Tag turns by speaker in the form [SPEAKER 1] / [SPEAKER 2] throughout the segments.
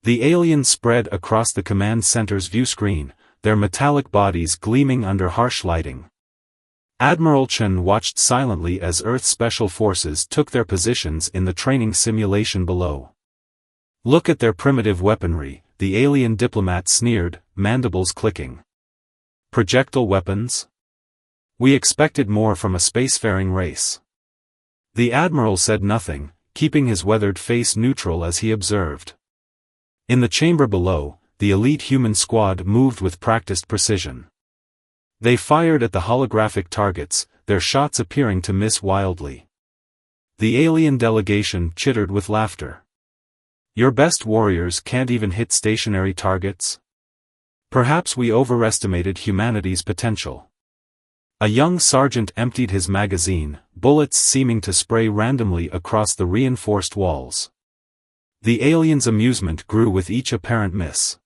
[SPEAKER 1] The aliens spread across the command center's view screen, their metallic bodies gleaming under harsh lighting. Admiral Chen watched silently as Earth's special forces took their positions in the training simulation below. "Look at their primitive weaponry," the alien diplomat sneered, mandibles clicking. "Projectile weapons? We expected more from a spacefaring race." The admiral said nothing, keeping his weathered face neutral as he observed. In the chamber below, the elite human squad moved with practiced precision. They fired at the holographic targets, their shots appearing to miss wildly. The alien delegation chittered with laughter. "Your best warriors can't even hit stationary targets? Perhaps we overestimated humanity's potential." A young sergeant emptied his magazine, bullets seeming to spray randomly across the reinforced walls. The aliens' amusement grew with each apparent miss.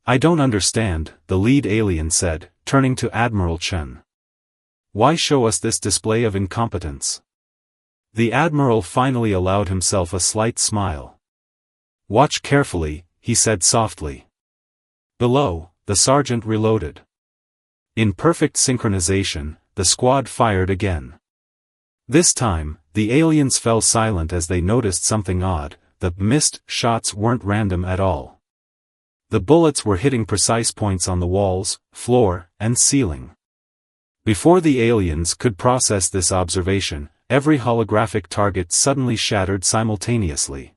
[SPEAKER 1] "I don't understand," the lead alien said, turning to Admiral Chen. "Why show us this display of incompetence?" The admiral finally allowed himself a slight smile. "Watch carefully," he said softly. Below, the sergeant reloaded. In perfect synchronization, the squad fired again. This time, the aliens fell silent as they noticed something odd. The missed shots weren't random at all. The bullets were hitting precise points on the walls, floor, and ceiling. Before the aliens could process this observation, every holographic target suddenly shattered simultaneously.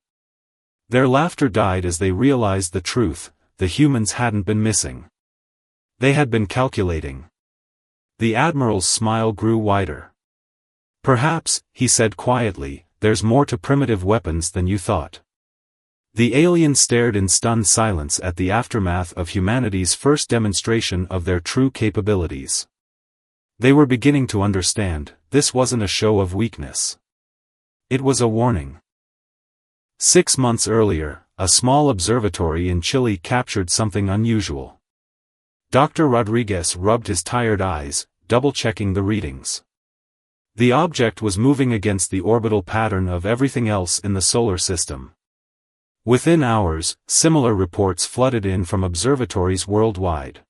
[SPEAKER 1] Their laughter died as they realized the truth: the humans hadn't been missing. They had been calculating. The admiral's smile grew wider. "Perhaps," he said quietly, "there's more to primitive weapons than you thought." The aliens stared in stunned silence at the aftermath of humanity's first demonstration of their true capabilities. They were beginning to understand, this wasn't a show of weakness. It was a warning. 6 months earlier, a small observatory in Chile captured something unusual. Dr. Rodriguez rubbed his tired eyes, double-checking the readings. The object was moving against the orbital pattern of everything else in the solar system. Within hours, similar reports flooded in from observatories worldwide.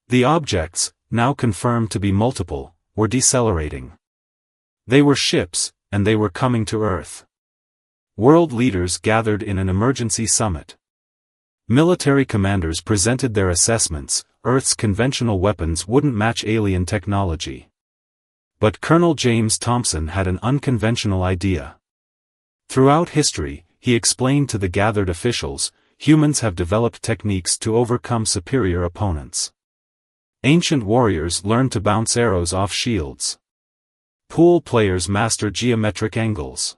[SPEAKER 1] The objects, now confirmed to be multiple, were decelerating. They were ships, and they were coming to Earth. World leaders gathered in an emergency summit. Military commanders presented their assessments. Earth's conventional weapons wouldn't match alien technology. But Colonel James Thompson had an unconventional idea. Throughout history, he explained to the gathered officials, humans have developed techniques to overcome superior opponents. Ancient warriors learned to bounce arrows off shields. Pool players master geometric angles.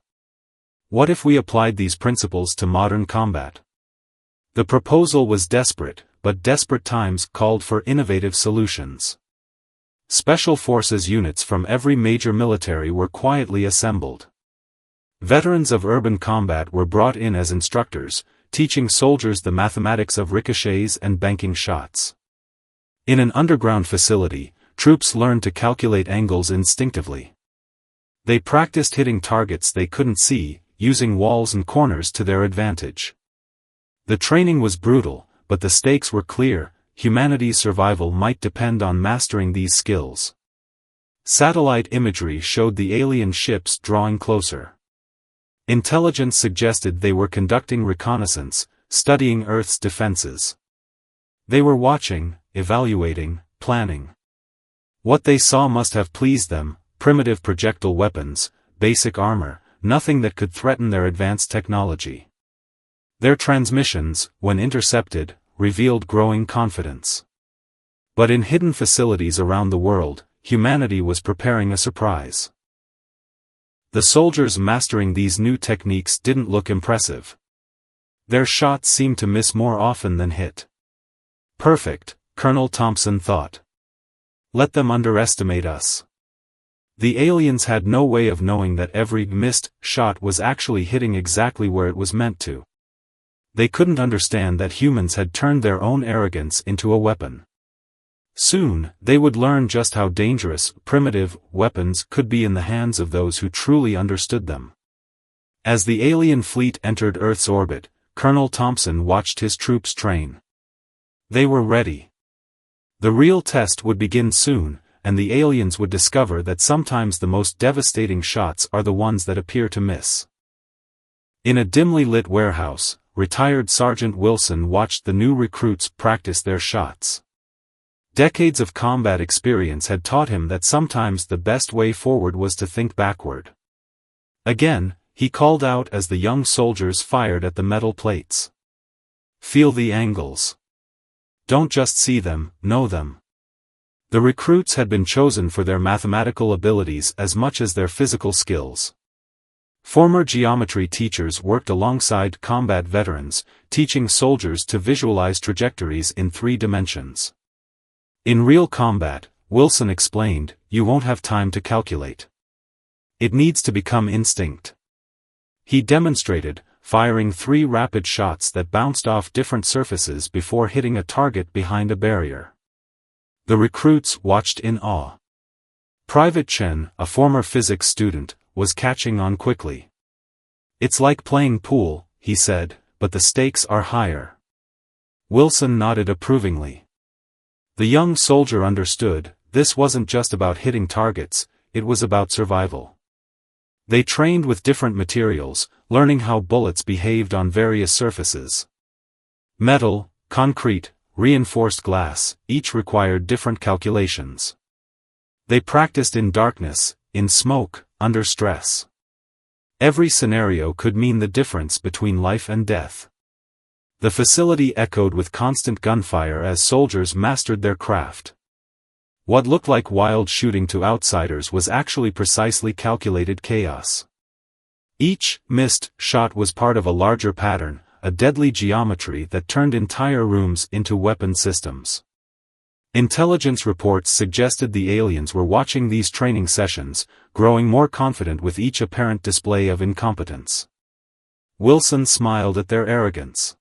[SPEAKER 1] What if we applied these principles to modern combat? The proposal was desperate, but desperate times called for innovative solutions. Special forces units from every major military were quietly assembled. Veterans of urban combat were brought in as instructors, teaching soldiers the mathematics of ricochets and banking shots. In an underground facility, troops learned to calculate angles instinctively. They practiced hitting targets they couldn't see, using walls and corners to their advantage. The training was brutal, but the stakes were clear: humanity's survival might depend on mastering these skills. Satellite imagery showed the alien ships drawing closer. Intelligence suggested they were conducting reconnaissance, studying Earth's defenses. They were watching, evaluating, planning. What they saw must have pleased them: primitive projectile weapons, basic armor, nothing that could threaten their advanced technology. Their transmissions, when intercepted, revealed growing confidence. But in hidden facilities around the world, humanity was preparing a surprise. The soldiers mastering these new techniques didn't look impressive. Their shots seemed to miss more often than hit. Perfect, Colonel Thompson thought. Let them underestimate us. The aliens had no way of knowing that every missed shot was actually hitting exactly where it was meant to. They couldn't understand that humans had turned their own arrogance into a weapon. Soon, they would learn just how dangerous primitive weapons could be in the hands of those who truly understood them. As the alien fleet entered Earth's orbit, Colonel Thompson watched his troops train. They were ready. The real test would begin soon, and the aliens would discover that sometimes the most devastating shots are the ones that appear to miss. In a dimly lit warehouse, retired Sergeant Wilson watched the new recruits practice their shots. Decades of combat experience had taught him that sometimes the best way forward was to think backward. Again, he called out as the young soldiers fired at the metal plates. Feel the angles. Don't just see them, know them. The recruits had been chosen for their mathematical abilities as much as their physical skills. Former geometry teachers worked alongside combat veterans, teaching soldiers to visualize trajectories in 3 dimensions. In real combat, Wilson explained, you won't have time to calculate. It needs to become instinct. He demonstrated, firing 3 rapid shots that bounced off different surfaces before hitting a target behind a barrier. The recruits watched in awe. Private Chen, a former physics student, was catching on quickly. It's like playing pool, he said, but the stakes are higher. Wilson nodded approvingly. The young soldier understood, this wasn't just about hitting targets, it was about survival. They trained with different materials, learning how bullets behaved on various surfaces. Metal, concrete, reinforced glass, each required different calculations. They practiced in darkness, in smoke, under stress. Every scenario could mean the difference between life and death. The facility echoed with constant gunfire as soldiers mastered their craft. What looked like wild shooting to outsiders was actually precisely calculated chaos. Each missed shot was part of a larger pattern, a deadly geometry that turned entire rooms into weapon systems. Intelligence reports suggested the aliens were watching these training sessions, growing more confident with each apparent display of incompetence. Wilson smiled at their arrogance.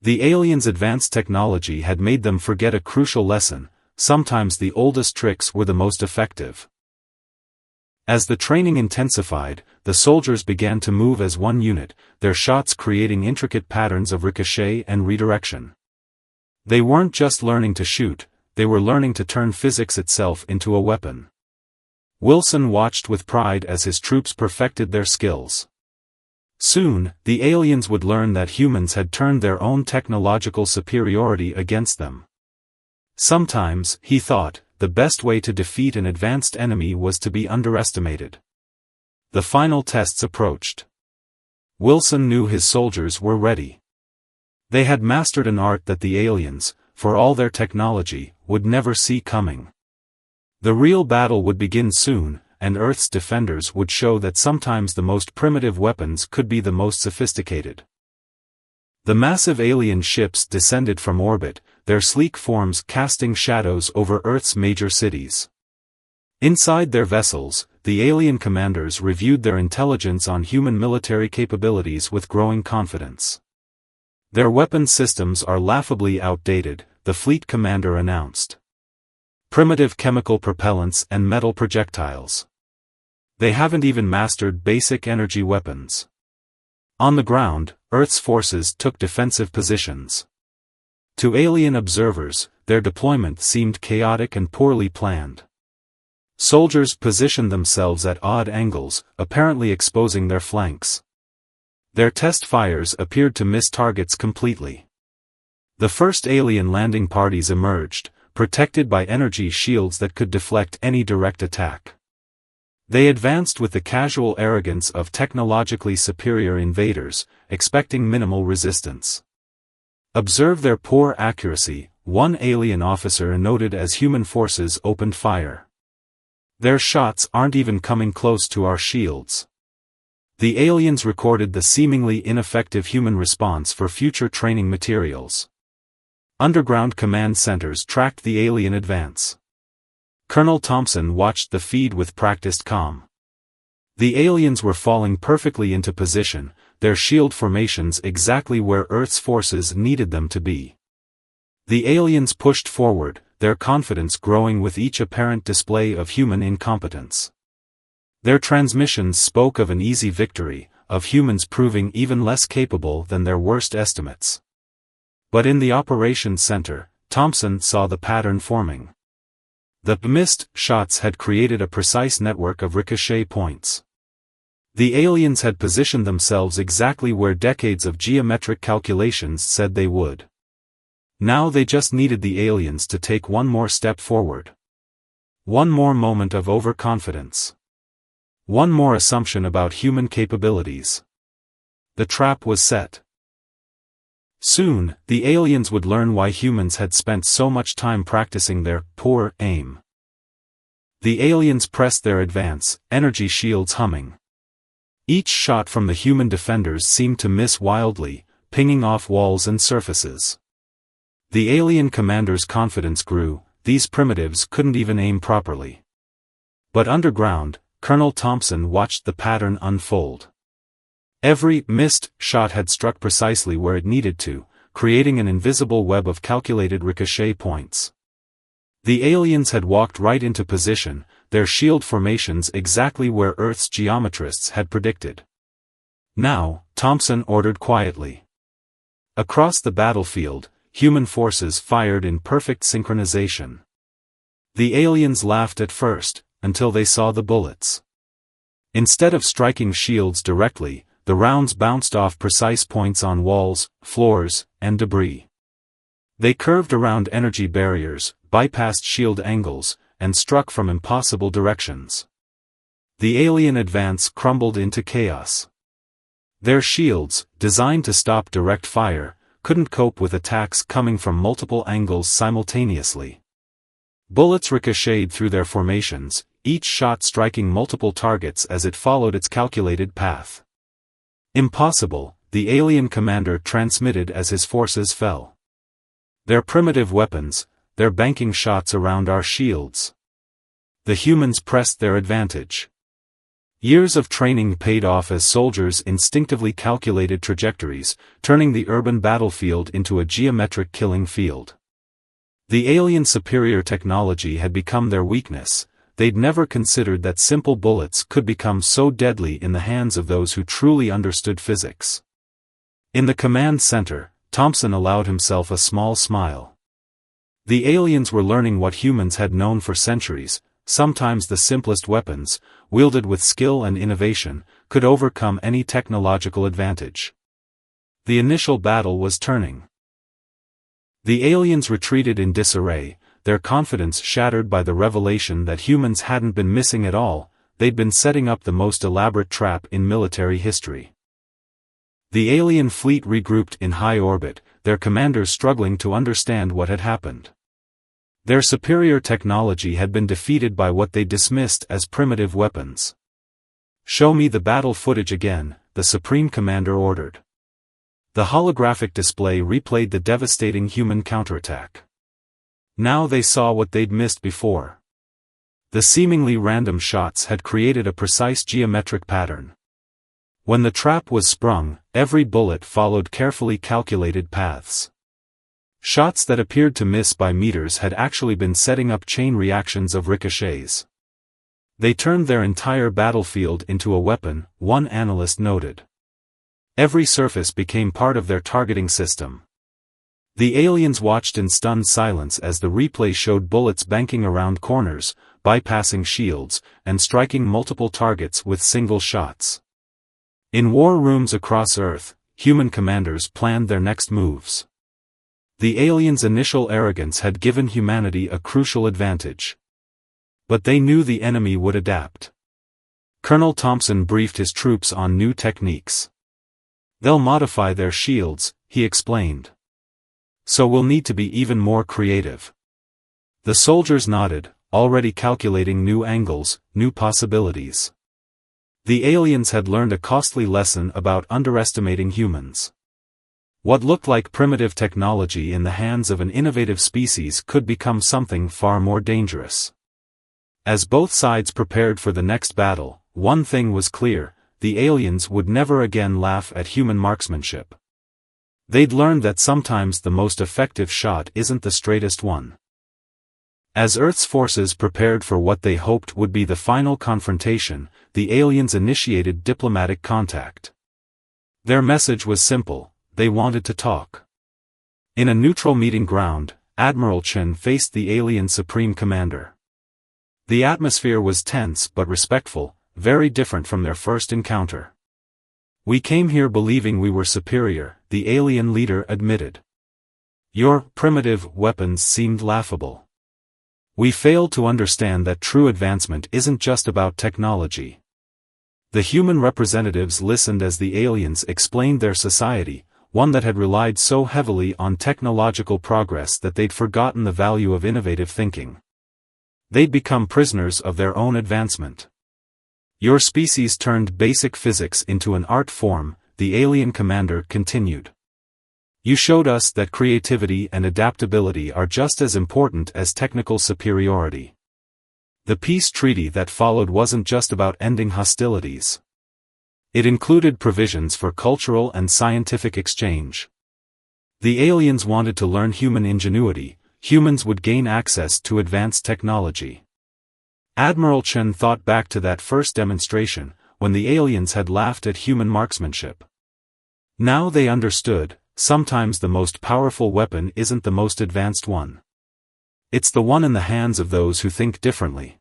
[SPEAKER 1] The aliens' advanced technology had made them forget a crucial lesson. Sometimes the oldest tricks were the most effective. As the training intensified, the soldiers began to move as one unit, their shots creating intricate patterns of ricochet and redirection. They weren't just learning to shoot, they were learning to turn physics itself into a weapon. Wilson watched with pride as his troops perfected their skills. Soon, the aliens would learn that humans had turned their own technological superiority against them. Sometimes, he thought, the best way to defeat an advanced enemy was to be underestimated. The final tests approached. Wilson knew his soldiers were ready. They had mastered an art that the aliens, for all their technology, would never see coming. The real battle would begin soon, and Earth's defenders would show that sometimes the most primitive weapons could be the most sophisticated. The massive alien ships descended from orbit, their sleek forms casting shadows over Earth's major cities. Inside their vessels, the alien commanders reviewed their intelligence on human military capabilities with growing confidence. Their weapon systems are laughably outdated, the fleet commander announced. Primitive chemical propellants and metal projectiles. They haven't even mastered basic energy weapons. On the ground, Earth's forces took defensive positions. To alien observers, their deployment seemed chaotic and poorly planned. Soldiers positioned themselves at odd angles, apparently exposing their flanks. Their test fires appeared to miss targets completely. The first alien landing parties emerged, protected by energy shields that could deflect any direct attack. They advanced with the casual arrogance of technologically superior invaders, expecting minimal resistance. Observe their poor accuracy, one alien officer noted as human forces opened fire. Their shots aren't even coming close to our shields. The aliens recorded the seemingly ineffective human response for future training materials. Underground command centers tracked the alien advance. Colonel Thompson watched the feed with practiced calm. The aliens were falling perfectly into position, their shield formations exactly where Earth's forces needed them to be. The aliens pushed forward, their confidence growing with each apparent display of human incompetence. Their transmissions spoke of an easy victory, of humans proving even less capable than their worst estimates. But in the operations center, Thompson saw the pattern forming. The missed shots had created a precise network of ricochet points. The aliens had positioned themselves exactly where decades of geometric calculations said they would. Now they just needed the aliens to take one more step forward. One more moment of overconfidence. One more assumption about human capabilities. The trap was set. Soon, the aliens would learn why humans had spent so much time practicing their poor aim. The aliens pressed their advance, energy shields humming. Each shot from the human defenders seemed to miss wildly, pinging off walls and surfaces. The alien commander's confidence grew. These primitives couldn't even aim properly. But underground, Colonel Thompson watched the pattern unfold. Every missed shot had struck precisely where it needed to, creating an invisible web of calculated ricochet points. The aliens had walked right into position, their shield formations exactly where Earth's geometrists had predicted. Now, Thompson ordered quietly. Across the battlefield, human forces fired in perfect synchronization. The aliens laughed at first, until they saw the bullets. Instead of striking shields directly, the rounds bounced off precise points on walls, floors, and debris. They curved around energy barriers, bypassed shield angles, and struck from impossible directions. The alien advance crumbled into chaos. Their shields, designed to stop direct fire, couldn't cope with attacks coming from multiple angles simultaneously. Bullets ricocheted through their formations, each shot striking multiple targets as it followed its calculated path. Impossible, the alien commander transmitted as his forces fell. Their primitive weapons, they're banking shots around our shields. The humans pressed their advantage. Years of training paid off as soldiers instinctively calculated trajectories, turning the urban battlefield into a geometric killing field. The alien superior technology had become their weakness. They'd never considered that simple bullets could become so deadly in the hands of those who truly understood physics. In the command center, Thompson allowed himself a small smile. The aliens were learning what humans had known for centuries. Sometimes the simplest weapons, wielded with skill and innovation, could overcome any technological advantage. The initial battle was turning. The aliens retreated in disarray, their confidence shattered by the revelation that humans hadn't been missing at all. They'd been setting up the most elaborate trap in military history. The alien fleet regrouped in high orbit, their commanders struggling to understand what had happened. Their superior technology had been defeated by what they dismissed as primitive weapons. "Show me the battle footage again," the Supreme Commander ordered. The holographic display replayed the devastating human counterattack. Now they saw what they'd missed before. The seemingly random shots had created a precise geometric pattern. When the trap was sprung, every bullet followed carefully calculated paths. Shots that appeared to miss by meters had actually been setting up chain reactions of ricochets. They turned their entire battlefield into a weapon, one analyst noted. Every surface became part of their targeting system. The aliens watched in stunned silence as the replay showed bullets banking around corners, bypassing shields, and striking multiple targets with single shots. In war rooms across Earth, human commanders planned their next moves. The aliens' initial arrogance had given humanity a crucial advantage. But they knew the enemy would adapt. Colonel Thompson briefed his troops on new techniques. "They'll modify their shields," he explained. "So we'll need to be even more creative." The soldiers nodded, already calculating new angles, new possibilities. The aliens had learned a costly lesson about underestimating humans. What looked like primitive technology in the hands of an innovative species could become something far more dangerous. As both sides prepared for the next battle, one thing was clear: the aliens would never again laugh at human marksmanship. They'd learned that sometimes the most effective shot isn't the straightest one. As Earth's forces prepared for what they hoped would be the final confrontation, the aliens initiated diplomatic contact. Their message was simple: they wanted to talk. In a neutral meeting ground, Admiral Chen faced the alien Supreme Commander. The atmosphere was tense but respectful, very different from their first encounter. "We came here believing we were superior," the alien leader admitted. "Your primitive weapons seemed laughable. We failed to understand that true advancement isn't just about technology." The human representatives listened as the aliens explained their society, one that had relied so heavily on technological progress that they'd forgotten the value of innovative thinking. They'd become prisoners of their own advancement. "Your species turned basic physics into an art form," the alien commander continued. "You showed us that creativity and adaptability are just as important as technical superiority." The peace treaty that followed wasn't just about ending hostilities. It included provisions for cultural and scientific exchange. The aliens wanted to learn human ingenuity. Humans would gain access to advanced technology. Admiral Chen thought back to that first demonstration, when the aliens had laughed at human marksmanship. Now they understood, sometimes the most powerful weapon isn't the most advanced one. It's the one in the hands of those who think differently.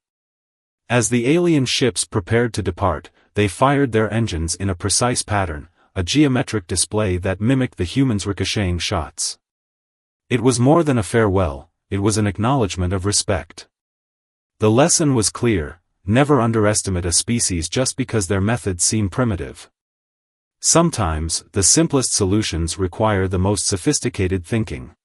[SPEAKER 1] As the alien ships prepared to depart, they fired their engines in a precise pattern, a geometric display that mimicked the humans' ricocheting shots. It was more than a farewell, it was an acknowledgement of respect. The lesson was clear: never underestimate a species just because their methods seem primitive. Sometimes, the simplest solutions require the most sophisticated thinking.